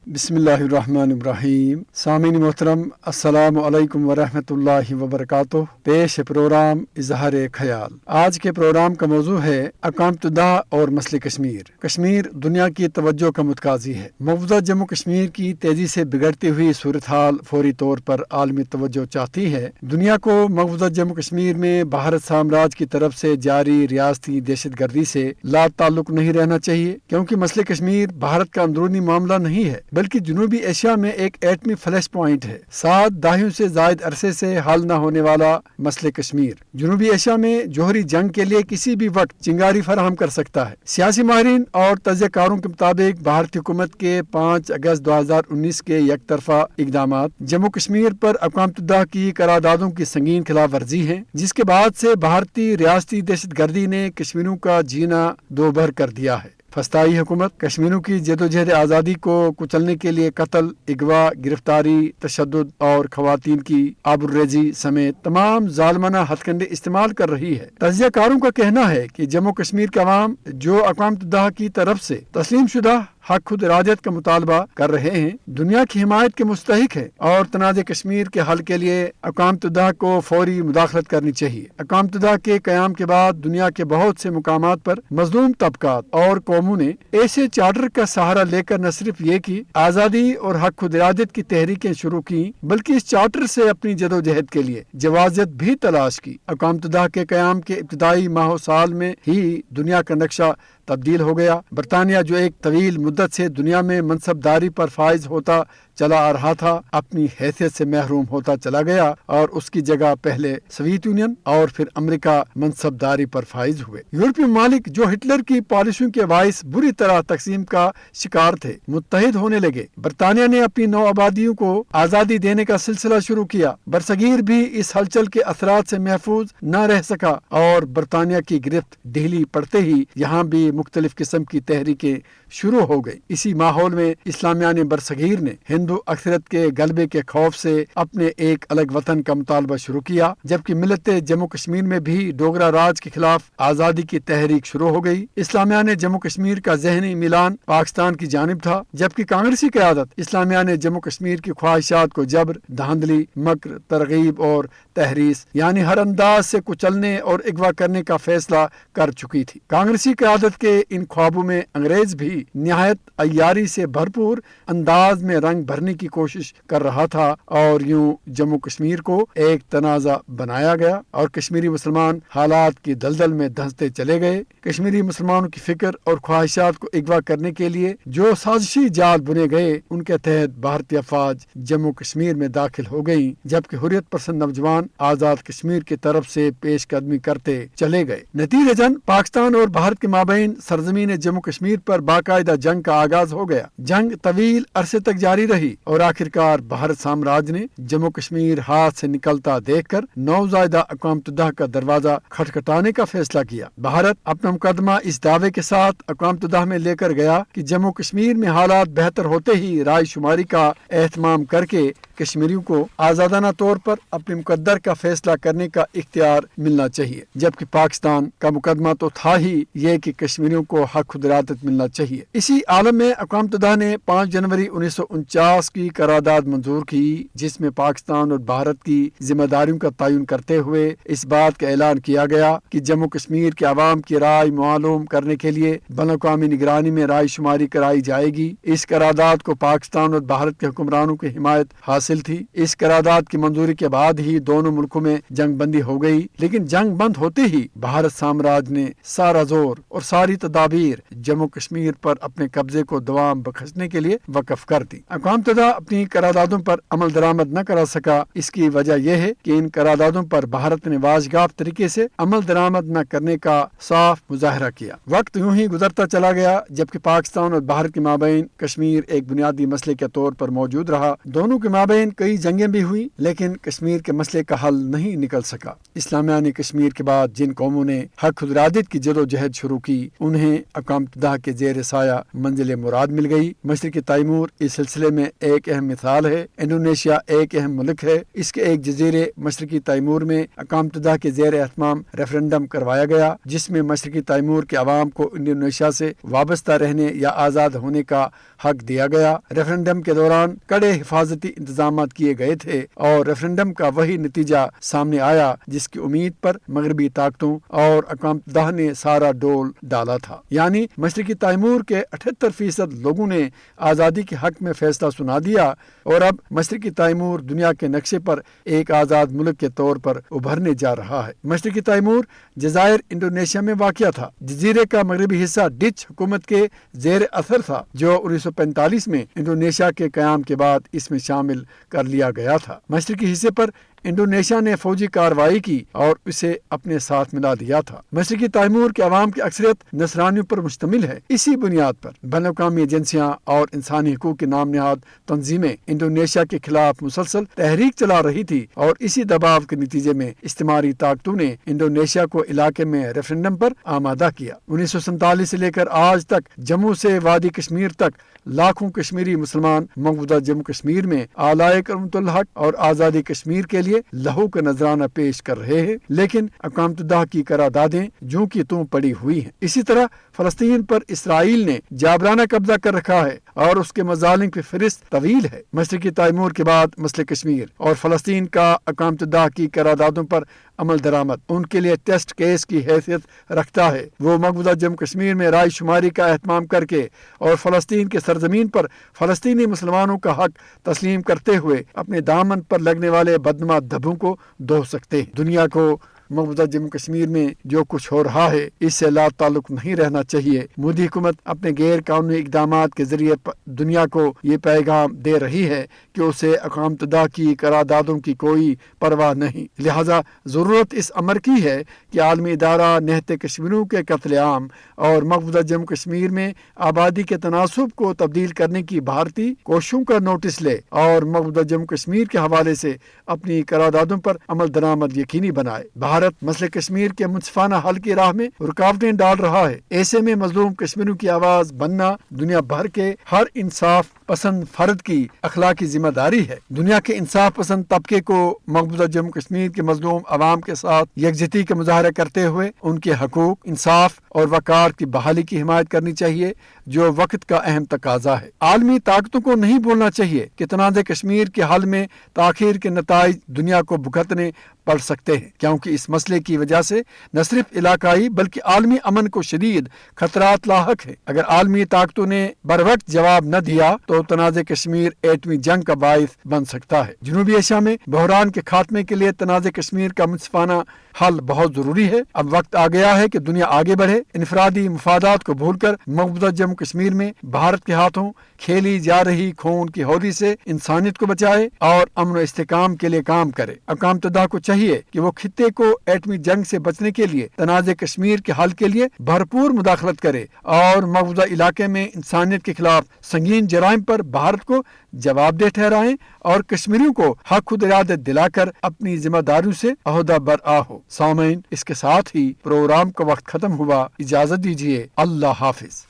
بسم اللہ الرحمن الرحیم۔ سامعین محترم، السلام علیکم ورحمۃ اللہ وبرکاتہ۔ پیش پروگرام اظہار خیال۔ آج کے پروگرام کا موضوع ہے اقوام متحدہ اور مسئلہ کشمیر۔ کشمیر دنیا کی توجہ کا متقاضی ہے۔ مقبوضہ جموں کشمیر کی تیزی سے بگڑتی ہوئی صورتحال فوری طور پر عالمی توجہ چاہتی ہے۔ دنیا کو مقبوضہ جموں کشمیر میں بھارت سامراج کی طرف سے جاری ریاستی دہشت گردی سے لا تعلق نہیں رہنا چاہیے، کیونکہ مسئلہ کشمیر بھارت کا اندرونی معاملہ نہیں ہے بلکہ جنوبی ایشیا میں ایک ایٹمی فلیش پوائنٹ ہے۔ 7 دہائیوں سے زائد عرصے سے حل نہ ہونے والا مسئلہ کشمیر جنوبی ایشیا میں جوہری جنگ کے لیے کسی بھی وقت چنگاری فراہم کر سکتا ہے۔ سیاسی ماہرین اور تجزیہ کاروں کے مطابق بھارتی حکومت کے 5 اگست 2019 کے یک طرفہ اقدامات جموں کشمیر پر اقوام متحدہ کی قراردادوں کی سنگین خلاف ورزی ہے، جس کے بعد سے بھارتی ریاستی دہشت گردی نے کشمیریوں کا جینا دوبھر کر دیا ہے۔ فسطائی حکومت کشمیریوں کی جدوجہد آزادی کو کچلنے کے لیے قتل، اغوا، گرفتاری، تشدد اور خواتین کی آبروریزی سمیت تمام ظالمانہ ہتھ کنڈے استعمال کر رہی ہے۔ تجزیہ کاروں کا کہنا ہے کہ جموں کشمیر کے عوام جو اقوام متحدہ کی طرف سے تسلیم شدہ حق خود ارادیت کا مطالبہ کر رہے ہیں، دنیا کی حمایت کے مستحق ہیں اور تنازع کشمیر کے حل کے لیے اقوام متحدہ کو فوری مداخلت کرنی چاہیے۔ اقوام متحدہ کے قیام کے بعد دنیا کے بہت سے مقامات پر مظلوم طبقات اور قوموں نے ایسے چارٹر کا سہارا لے کر نہ صرف یہ کہ آزادی اور حق خود ارادیت کی تحریکیں شروع کی، بلکہ اس چارٹر سے اپنی جدوجہد کے لیے جوازیت بھی تلاش کی۔ اقوام متحدہ کے قیام کے ابتدائی ماہ و سال میں ہی دنیا کا نقشہ تبدیل ہو گیا۔ برطانیہ جو ایک طویل مدت سے دنیا میں منصبداری پر فائز ہوتا چلا آ رہا تھا، اپنی حیثیت سے محروم ہوتا چلا گیا اور اس کی جگہ پہلے سوویت یونین اور پھر امریکہ منصبداری پر فائز ہوئے۔ یورپی ممالک جو ہٹلر کی پالیسیوں کے باعث بری طرح تقسیم کا شکار تھے، متحد ہونے لگے۔ برطانیہ نے اپنی نو آبادیوں کو آزادی دینے کا سلسلہ شروع کیا۔ برصغیر بھی اس ہلچل کے اثرات سے محفوظ نہ رہ سکا اور برطانیہ کی گرفت ڈھیلی پڑتے ہی یہاں بھی مختلف قسم کی تحریکیں شروع ہو گئی۔ اسی ماحول میں اسلامیان برصغیر نے ہندو اکثریت کے غلبے کے خوف سے اپنے ایک الگ وطن کا مطالبہ شروع کیا، جبکہ ملت جموں کشمیر میں بھی ڈوگرا راج کے خلاف آزادی کی تحریک شروع ہو گئی۔ اسلامیان جموں کشمیر کا ذہنی میلان پاکستان کی جانب تھا، جبکہ کانگریسی قیادت اسلامیان جموں کشمیر کی خواہشات کو جبر، دھاندلی، مکر، ترغیب اور تحریس یعنی ہر انداز سے کچلنے اور اغوا کرنے کا فیصلہ کر چکی تھی۔ کانگریسی قیادت کے ان خوابوں میں انگریز بھی نہایت عیاری سے بھرپور انداز میں رنگ بھرنے کی کوشش کر رہا تھا اور یوں جموں کشمیر کو ایک تنازع بنایا گیا اور کشمیری مسلمان حالات کی دلدل میں دھنستے چلے گئے۔ کشمیری مسلمانوں کی فکر اور خواہشات کو اغوا کرنے کے لیے جو سازشی جال بنے گئے، ان کے تحت بھارتی افواج جموں کشمیر میں داخل ہو گئیں، جبکہ حریت پسند نوجوان آزاد کشمیر کی طرف سے پیش قدمی کرتے چلے گئے۔ نتیجتاً پاکستان اور بھارت کے مابین سرزمین جموں کشمیر پر باقاعدہ جنگ کا آغاز ہو گیا۔ جنگ طویل عرصے تک جاری رہی اور آخرکار بھارت سامراج نے جموں کشمیر ہاتھ سے نکلتا دیکھ کر نوزائیدہ اقوام متحدہ کا دروازہ کھٹکھٹانے کا فیصلہ کیا۔ بھارت اپنا مقدمہ اس دعوے کے ساتھ اقوام متحدہ میں لے کر گیا کہ جموں کشمیر میں حالات بہتر ہوتے ہی رائے شماری کا اہتمام کر کے کشمیریوں کو آزادانہ طور پر اپنے مقدر کا فیصلہ کرنے کا اختیار ملنا چاہیے، جبکہ پاکستان کا مقدمہ تو تھا ہی یہ کہ کشمیریوں کو حق خود ارادت ملنا چاہیے۔ اسی عالم میں اقوام متحدہ نے 5 جنوری 1949 کی قرارداد منظور کی، جس میں پاکستان اور بھارت کی ذمہ داریوں کا تعین کرتے ہوئے اس بات کا اعلان کیا گیا کہ جموں کشمیر کے عوام کی رائے معلوم کرنے کے لیے بین الاقوامی نگرانی میں رائے شماری کرائی جائے گی۔ اس قرارداد کو پاکستان اور بھارت کے حکمرانوں کی حمایت حاصل تھی۔ اس قرارداد کی منظوری کے بعد ہی دونوں ملکوں میں جنگ بندی ہو گئی، لیکن جنگ بند ہوتے ہی بھارت سامراج نے سارا زور اور ساری تدابیر جموں کشمیر پر اپنے قبضے کو دوام بخشنے کے لیے وقف کر دی۔ اقوام متحدہ اپنی قراردادوں پر عمل درآمد نہ کرا سکا۔ اس کی وجہ یہ ہے کہ ان قراردادوں پر بھارت نے واضح طریقے سے عمل درآمد نہ کرنے کا صاف مظاہرہ کیا۔ وقت یوں ہی گزرتا چلا گیا، جبکہ پاکستان اور بھارت کے مابین کشمیر ایک بنیادی مسئلے کے طور پر موجود رہا۔ دونوں کے مابین مابین کئی جنگیں بھی ہوئی لیکن کشمیر کے مسئلے کا حل نہیں نکل سکا۔ اسلامیہ نے کشمیر کے بعد جن قوموں نے حق خود ارادت کی جدوجہد شروع کی انہیں اقوام متحدہ کے زیر سایہ منزل مراد مل گئی۔ مشرقی تیمور اس سلسلے میں ایک اہم مثال ہے۔ انڈونیشیا ایک اہم ملک ہے۔ اس کے ایک جزیرے مشرقی تیمور میں اقوام متحدہ کے زیر اہتمام ریفرنڈم کروایا گیا جس میں مشرقی تیمور کے عوام کو انڈونیشیا سے وابستہ رہنے یا آزاد ہونے کا حق دیا گیا۔ ریفرنڈم کے دوران کڑے حفاظتی انتظامات کیے گئے تھے اور ریفرنڈم کا وہی نتیجہ سامنے آیا جس کی امید پر مغربی طاقتوں اور اقوام متحدہ نے سارا ڈول ڈالا تھا، یعنی مشرقی تیمور کے 78% لوگوں نے آزادی کے حق میں فیصلہ سنا دیا اور اب مشرقی تیمور دنیا کے نقشے پر ایک آزاد ملک کے طور پر ابھرنے جا رہا ہے۔ مشرقی تیمور جزائر انڈونیشیا میں واقع تھا۔ جزیرے کا مغربی حصہ ڈچ حکومت کے زیر اثر تھا جو 1945 میں انڈونیشیا کے قیام کے بعد اس میں شامل کر لیا گیا تھا۔ مشرقی حصے پر انڈونیشیا نے فوجی کارروائی کی اور اسے اپنے ساتھ ملا دیا تھا۔ مشرقی تیمور کے عوام کی اکثریت نصرانیوں پر مشتمل ہے۔ اسی بنیاد پر بین الاقوامی ایجنسیاں اور انسانی حقوق کی نام نہاد تنظیمیں انڈونیشیا کے خلاف مسلسل تحریک چلا رہی تھی اور اسی دباؤ کے نتیجے میں استعماری طاقتوں نے انڈونیشیا کو علاقے میں ریفرنڈم پر آمادہ کیا۔ 1947 سے لے کر آج تک جموں سے وادی کشمیر تک لاکھوں کشمیری مسلمان مقبوضہ جموں کشمیر میں اعلی کرامت الحق اور آزادی کشمیر کے لیے لہو کا نذرانہ پیش کر رہے ہیں، لیکن اقوام متحدہ کی قراردادیں جوں کی توں پڑی ہوئی ہیں۔ اسی طرح فلسطین پر اسرائیل نے جابرانہ قبضہ کر رکھا ہے اور اس کے مظالم کی فہرست طویل ہے۔ مشرقی تیمور کے بعد مسئلہ کشمیر اور فلسطین کا اقوام متحدہ کی قراردادوں پر عمل درآمد ان کے لیے ٹیسٹ کیس کی حیثیت رکھتا ہے۔ وہ مقبوضہ جموں کشمیر میں رائے شماری کا اہتمام کر کے اور فلسطین کے سرزمین پر فلسطینی مسلمانوں کا حق تسلیم کرتے ہوئے اپنے دامن پر لگنے والے بدنما دھبوں کو دھو سکتے ہیں۔ دنیا کو مقبوضہ جموں کشمیر میں جو کچھ ہو رہا ہے اس سے لا تعلق نہیں رہنا چاہیے۔ مودی حکومت اپنے غیر قانونی اقدامات کے ذریعے دنیا کو یہ پیغام دے رہی ہے کہ اسے اقوام متحدہ کی قراردادوں کی کوئی پرواہ نہیں، لہذا ضرورت اس امر کی ہے کہ عالمی ادارہ نہت کشمیریوں کے قتل عام اور مقبوضہ جموں کشمیر میں آبادی کے تناسب کو تبدیل کرنے کی بھارتی کوششوں کا نوٹس لے اور مقبوضہ جموں کشمیر کے حوالے سے اپنی قراردادوں پر عمل درآمد یقینی بنائے۔ بھارت مسئلہ کشمیر کے منصفانہ حل کی راہ میں رکاوٹیں ڈال رہا ہے۔ ایسے میں مظلوم کشمیریوں کی آواز بننا دنیا بھر کے ہر انصاف پسند فرد کی اخلاقی ذمہ داری ہے۔ دنیا کے انصاف پسند طبقے کو مقبوضہ جموں کشمیر کے مظلوم عوام کے ساتھ یکجہتی کا مظاہرہ کرتے ہوئے ان کے حقوق، انصاف اور وقار کی بحالی کی حمایت کرنی چاہیے جو وقت کا اہم تقاضا ہے۔ عالمی طاقتوں کو نہیں بھولنا چاہیے کہ تنازع کشمیر کے حل میں تاخیر کے نتائج دنیا کو بھگتنے پڑ سکتے ہیں، کیونکہ اس مسئلے کی وجہ سے نہ صرف علاقائی بلکہ عالمی امن کو شدید خطرات لاحق ہیں۔ اگر عالمی طاقتوں نے بروقت جواب نہ دیا تو تنازع کشمیر ایٹمی جنگ کا باعث بن سکتا ہے۔ جنوبی ایشیا میں بحران کے خاتمے کے لیے تنازع کشمیر کا منصفانہ حل بہت ضروری ہے۔ اب وقت آ گیا ہے کہ دنیا آگے بڑھے، انفرادی مفادات کو بھول کر مقبوضہ جموں کشمیر میں بھارت کے ہاتھوں کھیلی جا رہی خون کی ہولی سے انسانیت کو بچائے اور امن و استحکام کے لیے کام کرے۔ اقوام متحدہ کو چاہیے کہ وہ خطے کو ایٹمی جنگ سے بچنے کے لیے تنازع کشمیر کے حل کے لیے بھرپور مداخلت کرے اور مقبوضہ علاقے میں انسانیت کے خلاف سنگین جرائم پر بھارت کو جواب دہ ٹھہرائیں اور کشمیریوں کو حق خود ارادت دلا کر اپنی ذمہ داریوں سے عہدہ برآ ہو۔ سامعین، اس کے ساتھ ہی پروگرام کا وقت ختم ہوا، اجازت دیجیے، اللہ حافظ۔